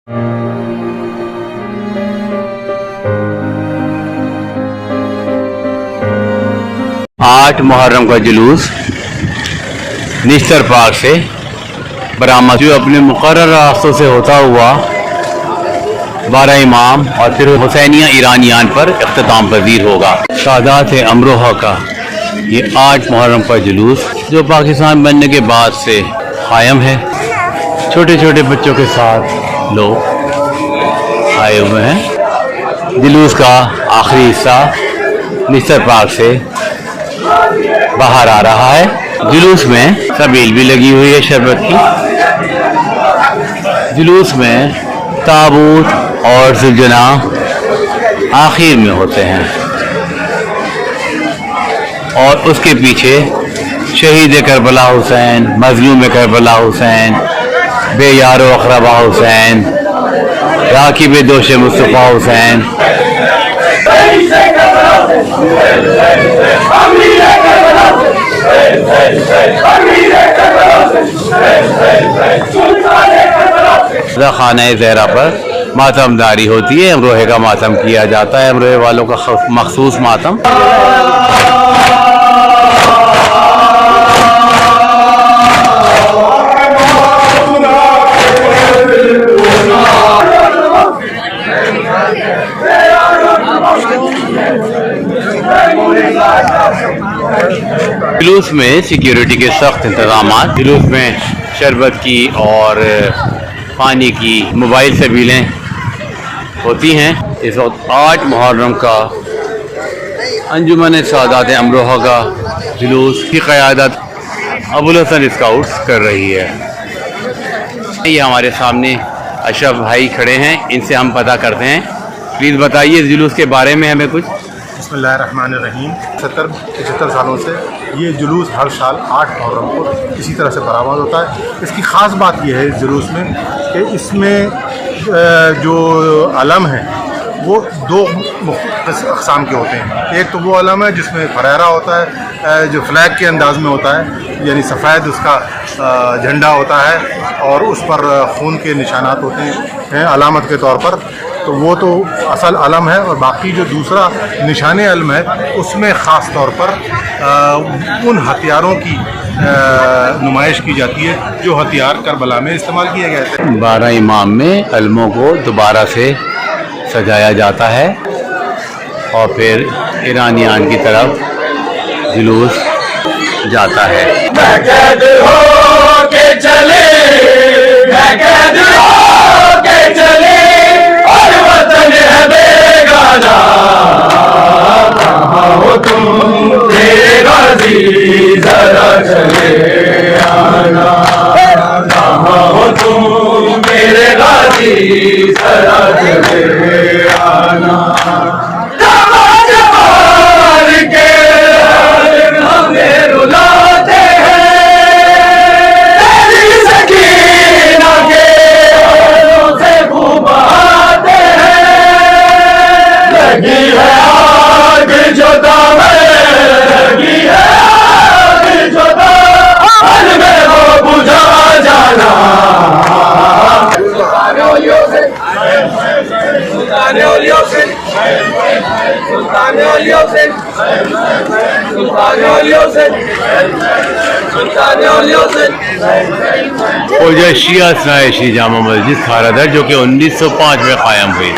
आठ मुहर्रम का जुलूस निश्तर पार्क से बरामद, जो अपने मुकर्रर रास्तों से होता हुआ 12 इमाम और फिर हुसैनिया ईरानियान पर इख्तिताम पजीर होगा। सादात अमरोहा का ये 8 मुहर्रम का जुलूस जो पाकिस्तान बनने के बाद से कायम है, छोटे छोटे बच्चों के साथ लोग आए हुए हैं। जुलूस का आखिरी हिस्सा निश्तर पार्क से बाहर आ रहा है। जुलूस में सबील भी लगी हुई है शरबत की। जुलूस में ताबूत और जुलजना आखिर में होते हैं और उसके पीछे शहीद करबला हुसैन, मजलूम करबला हुसैन, बेयारो अकरबा हुसैन, राकिब दोष मुस्तफ़ा हुसैन, खाना ज़हरा पर मातमदारी होती है। अमरोहे का मातम किया जाता है, अमरोहे वालों का मखसूस मातम। जुलूस में सिक्योरिटी के सख्त इंतजाम। जुलूस में शरबत की और पानी की मोबाइल सबीलें होती हैं। इस वक्त 8 मुहर्रम का अंजुमन सादात अमरोहा का जुलूस की क़यादत अबुल हसन स्काउट्स कर रही है। ये हमारे सामने अशरफ भाई खड़े हैं, इनसे हम पता करते हैं। प्लीज़ बताइए इस जुलूस के बारे में हमें कुछ। बिस्मिल्लाहिर्रहमानिर्रहीम। 75 सालों से ये जुलूस हर साल 8 मुहर्रम को इसी तरह से बरामद होता है। इसकी ख़ास बात यह है इस जुलूस में कि इसमें जो अलम है वो 2 अक़साम के होते हैं। एक तो वो अलम है जिसमें फरहरा होता है, जो फ्लैग के अंदाज में होता है, यानी सफ़ेद उसका झंडा होता है और उस पर खून के निशानात होते हैं अलामत के तौर पर। तो वो तो असल अलम है। और बाकी जो दूसरा निशान अलम है उसमें ख़ास तौर पर उन हथियारों की नुमाइश की जाती है जो हथियार करबला में इस्तेमाल किए गए थे। 12 इमाम में अलमों को दोबारा से सजाया जाता है और फिर ईरानियान की तरफ जुलूस जाता है। जरा चले आना, कहाँ हो तुम मेरे गाजी, जरा चले आना। जवान के हमें रुलाते हैं, तेरी सकीना के से घुमाते हैं। लगी है आग जो दामन, लगी है शिया स्नायशी जामा मस्जिद खारादर जो कि 1905 में कायम हुई।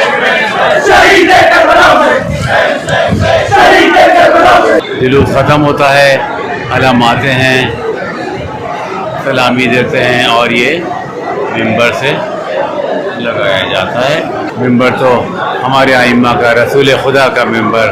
जुलूस ख़त्म होता है, अलामाते हैं, सलामी देते हैं और ये मिंबर से लगाया जाता है। मिंबर तो हमारे आइम्मा का, रसूल खुदा का मिंबर।